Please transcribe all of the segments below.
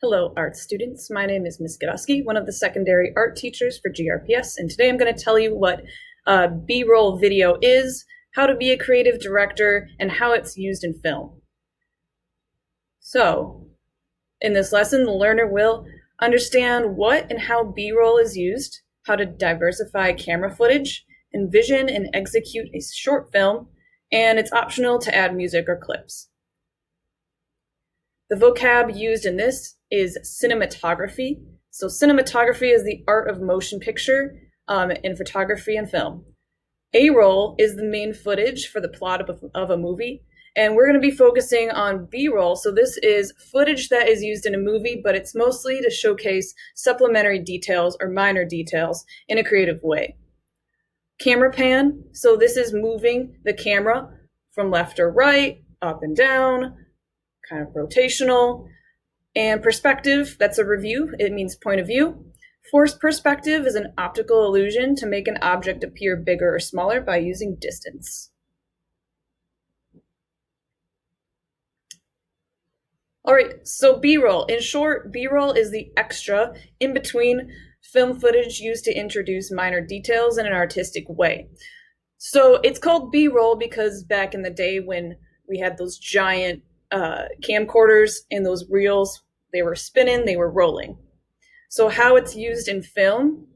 Hello, art students. My name is Ms. Gaduski, one of the secondary art teachers for GRPS, and today I'm going to tell you what B-roll video is, how to be a creative director, and how it's used in film. So, in this lesson, the learner will understand what and how B-roll is used, how to diversify camera footage, envision and execute a short film, and it's optional to add music or clips. The vocab used in this is cinematography. So cinematography is the art of motion picture in photography and film. A-roll is the main footage for the plot of a movie, and we're going to be focusing on B-roll. So this is footage that is used in a movie, but it's mostly to showcase supplementary details or minor details in a creative way. Camera pan, so this is moving the camera from left or right, up and down, kind of rotational. And perspective, that's a review. It means point of view. Forced perspective is an optical illusion to make an object appear bigger or smaller by using distance. All right, so B-roll. In short, B-roll is the extra in between film footage used to introduce minor details in an artistic way. So it's called B-roll because back in the day when we had those giant camcorders and those reels, they were spinning, they were rolling. So how it's used in film,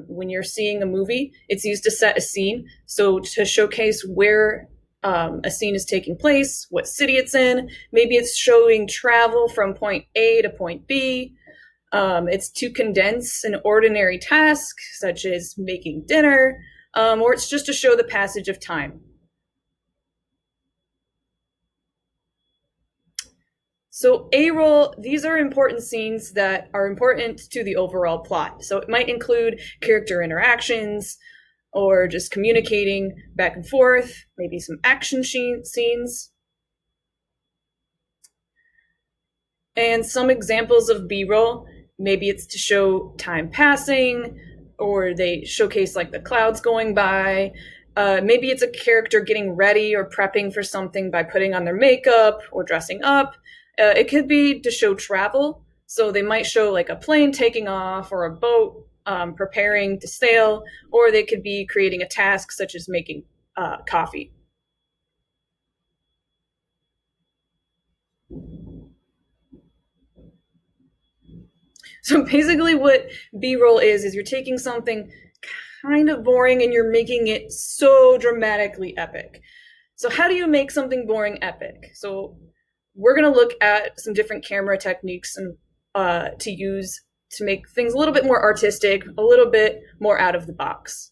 when you're seeing a movie, it's used to set a scene. So to showcase where a scene is taking place, what city it's in, maybe it's showing travel from point A to point B. It's to condense an ordinary task, such as making dinner, or it's just to show the passage of time. So A-roll, these are important scenes that are important to the overall plot. So it might include character interactions or just communicating back and forth, maybe some action scenes. And some examples of B-roll, maybe it's to show time passing, or they showcase like the clouds going by. Maybe it's a character getting ready or prepping for something by putting on their makeup or dressing up. It could be to show travel. So they might show like a plane taking off or a boat preparing to sail, or they could be creating a task such as making coffee. So basically what B-roll is you're taking something kind of boring and you're making it so dramatically epic. So how do you make something boring epic? So we're going to look at some different camera techniques and to use to make things a little bit more artistic, a little bit more out of the box.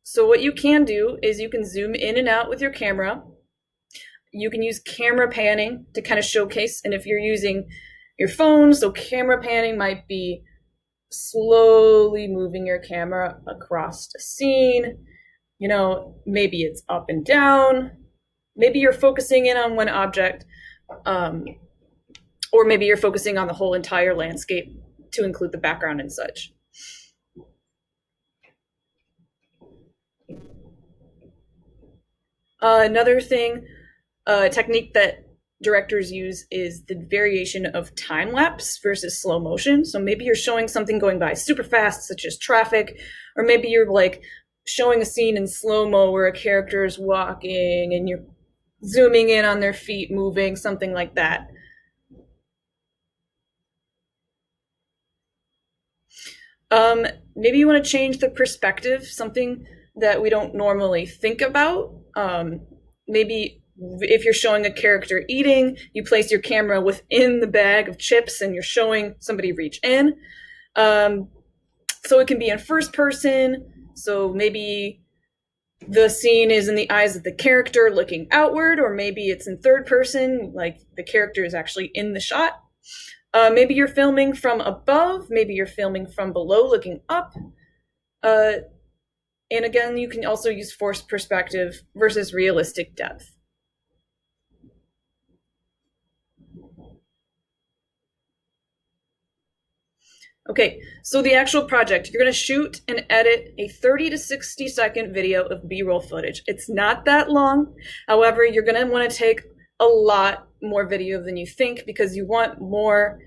So what you can do is you can zoom in and out with your camera. You can use camera panning to kind of showcase, and if you're using your phone, so camera panning might be slowly moving your camera across a scene. You know, maybe it's up and down. Maybe you're focusing in on one object. Or maybe you're focusing on the whole entire landscape to include the background and such. Another technique that directors use is the variation of time lapse versus slow motion. So maybe you're showing something going by super fast, such as traffic, or maybe you're like showing a scene in slow-mo where a character is walking and you're zooming in on their feet moving, something like that. Maybe you want to change the perspective, something that we don't normally think about. Maybe if you're showing a character eating, you place your camera within the bag of chips and you're showing somebody reach in. So it can be in first person. So maybe the scene is in the eyes of the character looking outward, or maybe it's in third person, like the character is actually in the shot. Maybe you're filming from above, maybe you're filming from below looking up. And again, you can also use forced perspective versus realistic depth. Okay, so the actual project, you're going to shoot and edit a 30 to 60 second video of B-roll footage. It's not that long. However, you're going to want to take a lot more video than you think because you want more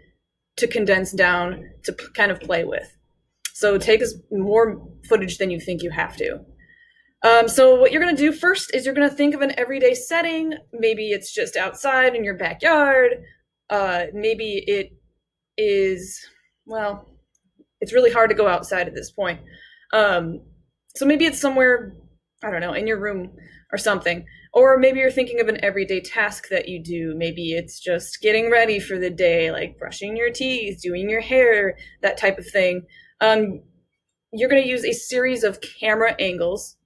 to condense down to kind of play with. So take more footage than you think you have to. So what you're going to do first is you're going to think of an everyday setting. Maybe it's just outside in your backyard. Maybe it is, well, it's really hard to go outside at this point. So maybe it's somewhere, I don't know, in your room or something. Or maybe you're thinking of an everyday task that you do. Maybe it's just getting ready for the day, like brushing your teeth, doing your hair, that type of thing. You're going to use a series of camera angles,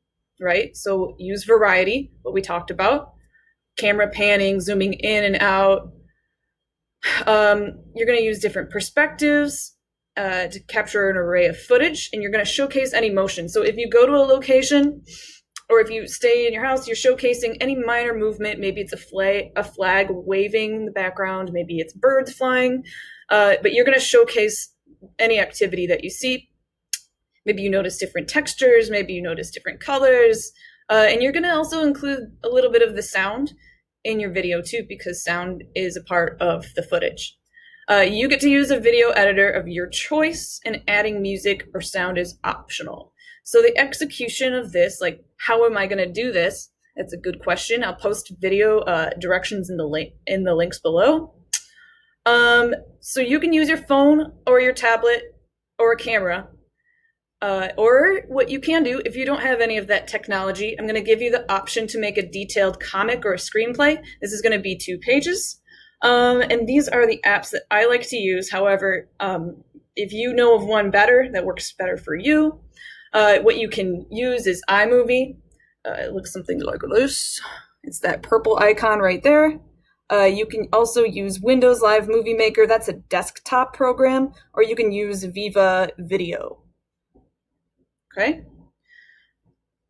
right? So use variety, what we talked about. Camera panning, zooming in and out. You're going to use different perspectives to capture an array of footage, and you're going to showcase any motion. So if you go to a location, or if you stay in your house, you're showcasing any minor movement. Maybe it's a flag waving in the background. Maybe it's birds flying. But you're going to showcase any activity that you see. Maybe you notice different textures. Maybe you notice different colors. And you're going to also include a little bit of the sound in your video too, because sound is a part of the footage. You get to use a video editor of your choice, and adding music or sound is optional. So the execution of this, like how am I going to do this? That's a good question. I'll post video directions in the links below. So you can use your phone or your tablet or a camera. Or what you can do, if you don't have any of that technology, I'm going to give you the option to make a detailed comic or a screenplay. This is going to be 2 pages. And these are the apps that I like to use. However, if you know of one better that works better for you, what you can use is iMovie. It looks something like this. It's that purple icon right there. You can also use Windows Live Movie Maker. That's a desktop program. Or you can use Viva Video. Okay.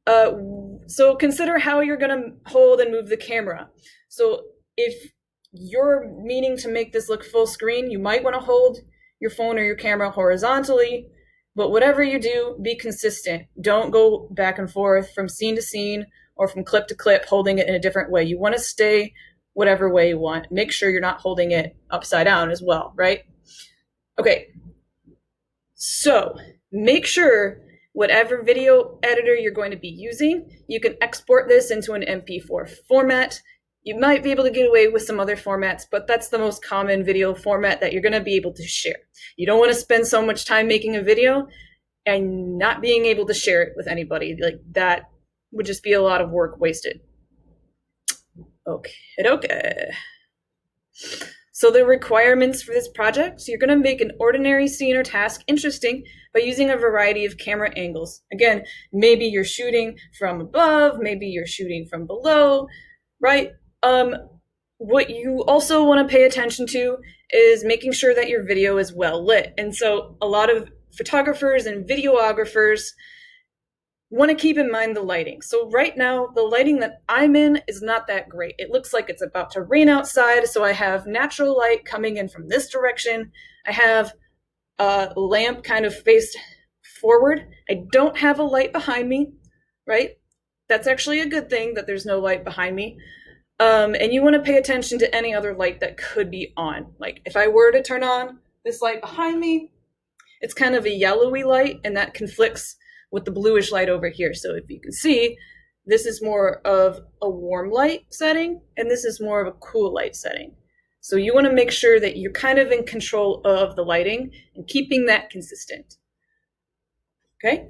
So consider how you're going to hold and move the camera. So if you're meaning to make this look full screen, you might want to hold your phone or your camera horizontally, but whatever you do, be consistent. Don't go back and forth from scene to scene or from clip to clip, holding it in a different way. You want to stay whatever way you want. Make sure you're not holding it upside down as well, right? Okay. So make sure whatever video editor you're going to be using, you can export this into an MP4 format. You might be able to get away with some other formats, but that's the most common video format that you're going to be able to share. You don't want to spend so much time making a video and not being able to share it with anybody. Like, that would just be a lot of work wasted. Okay. So the requirements for this project, so you're going to make an ordinary scene or task interesting by using a variety of camera angles. Again, maybe you're shooting from above, maybe you're shooting from below, right? What you also want to pay attention to is making sure that your video is well lit. And so a lot of photographers and videographers want to keep in mind the lighting. So right now, the lighting that I'm in is not that great. It looks like it's about to rain outside, so I have natural light coming in from this direction. I have a lamp kind of faced forward. I don't have a light behind me, right? That's actually a good thing that there's no light behind me. And you want to pay attention to any other light that could be on. Like if I were to turn on this light behind me, it's kind of a yellowy light, and that conflicts with the bluish light over here. So if you can see, this is more of a warm light setting, and this is more of a cool light setting. So you want to make sure that you're kind of in control of the lighting and keeping that consistent. Okay?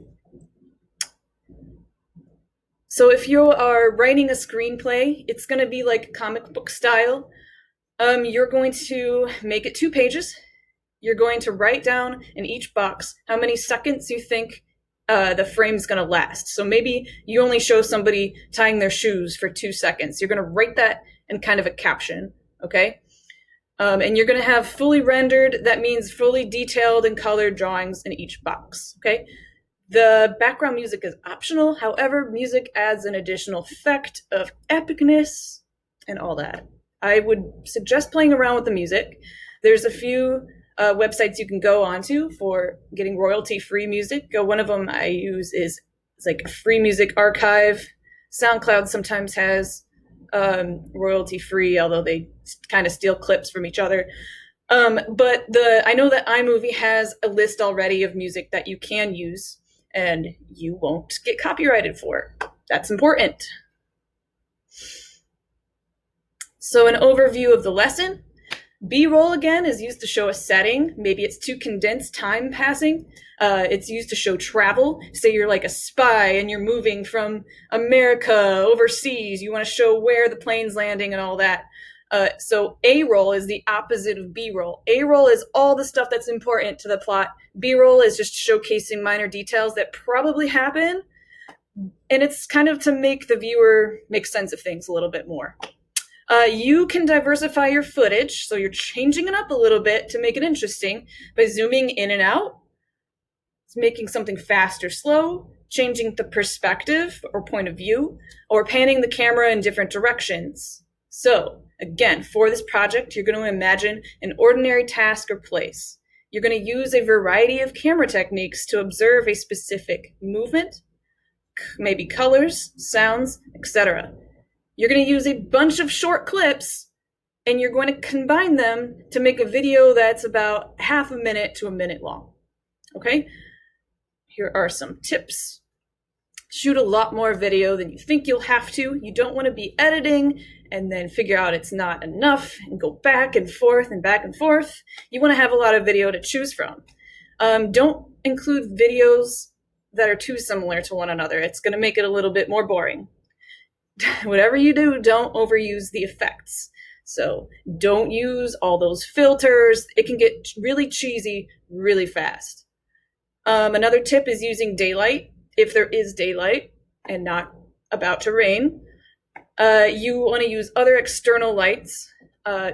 So if you are writing a screenplay, it's going to be like comic book style. You're going to make it 2 pages. You're going to write down in each box how many seconds you think the frame's going to last. So maybe you only show somebody tying their shoes for 2 seconds. You're going to write that in kind of a caption, okay? And you're going to have fully rendered. That means fully detailed and colored drawings in each box, okay? The background music is optional. However, music adds an additional effect of epicness and all that. I would suggest playing around with the music. There's a few websites you can go onto for getting royalty-free music. One of them I use is like a free music archive. SoundCloud sometimes has royalty-free, although they kind of steal clips from each other. But I know that iMovie has a list already of music that you can use, and you won't get copyrighted for it. That's important. So an overview of the lesson. B-roll, again, is used to show a setting. Maybe it's to condense time passing. It's used to show travel. Say you're like a spy and you're moving from America overseas. You want to show where the plane's landing and all that. So A-roll is the opposite of B-roll. A-roll is all the stuff that's important to the plot. B-roll is just showcasing minor details that probably happen. And it's kind of to make the viewer make sense of things a little bit more. You can diversify your footage, so you're changing it up a little bit to make it interesting by zooming in and out. It's making something fast or slow, changing the perspective or point of view, or panning the camera in different directions. So, again, for this project, you're going to imagine an ordinary task or place. You're going to use a variety of camera techniques to observe a specific movement, maybe colors, sounds, etc. You're going to use a bunch of short clips, and you're going to combine them to make a video that's about half a minute to a minute long. Okay? Here are some tips. Shoot a lot more video than you think you'll have to. You don't want to be editing and then figure out it's not enough and go back and forth and back and forth. You want to have a lot of video to choose from. Don't include videos that are too similar to one another. It's going to make it a little bit more boring. Whatever you do, don't overuse the effects. So don't use all those filters. It can get really cheesy really fast. Another tip is using daylight, if there is daylight and not about to rain. You want to use other external lights.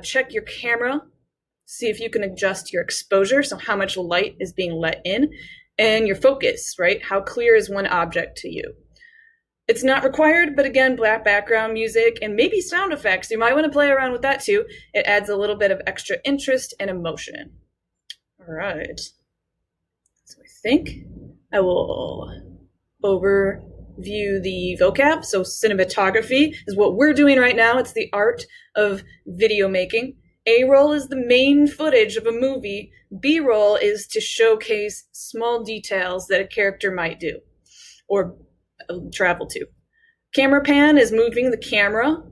Check your camera. See if you can adjust your exposure, so how much light is being let in, and your focus, right? How clear is one object to you? It's not required, but again, black background music and maybe sound effects. You might want to play around with that too. It adds a little bit of extra interest and emotion. All right. So I think I will overview the vocab. So cinematography is what we're doing right now. It's the art of video making. A-roll is the main footage of a movie. B-roll is to showcase small details that a character might do or travel to. Camera pan is moving the camera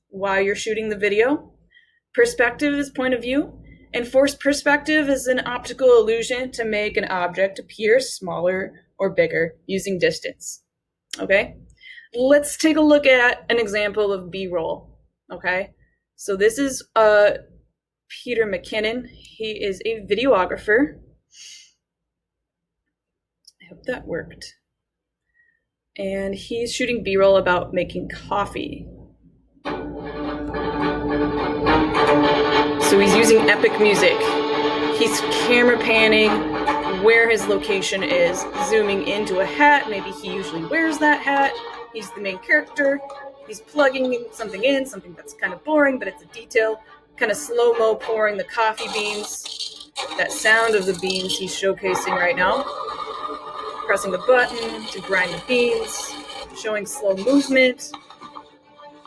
while you're shooting the video. Perspective is point of view. And forced perspective is an optical illusion to make an object appear smaller or bigger using distance. Okay? Let's take a look at an example of B-roll. Okay? So this is Peter McKinnon. He is a videographer. I hope that worked. And he's shooting B-roll about making coffee. So he's using epic music. He's camera panning where his location is, zooming into a hat. Maybe he usually wears that hat. He's the main character. He's plugging something in, something that's kind of boring, but it's a detail. Kind of slow-mo pouring the coffee beans. That sound of the beans he's showcasing right now. Pressing the button to grind the beans, showing slow movement,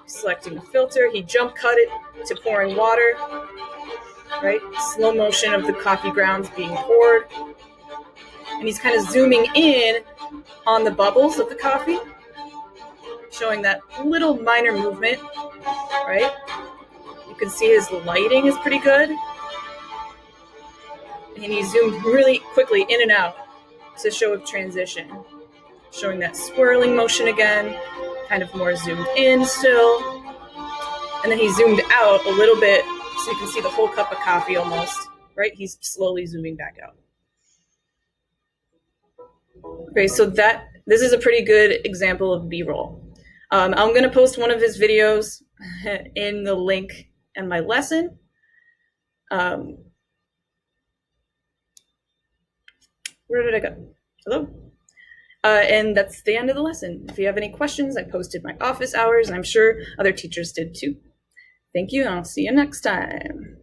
selecting a filter. He jump cut it to pouring water, right? Slow motion of the coffee grounds being poured. And he's kind of zooming in on the bubbles of the coffee, showing that little minor movement, right? You can see his lighting is pretty good. And he zoomed really quickly in and out to show a transition, showing that swirling motion again, kind of more zoomed in still. And then he zoomed out a little bit so you can see the whole cup of coffee almost, right? He's slowly zooming back out. Okay, so this is a pretty good example of B-roll. I'm going to post one of his videos in the link in my lesson. Where did I go? Hello? And that's the end of the lesson. If you have any questions, I posted my office hours, and I'm sure other teachers did too. Thank you, and I'll see you next time.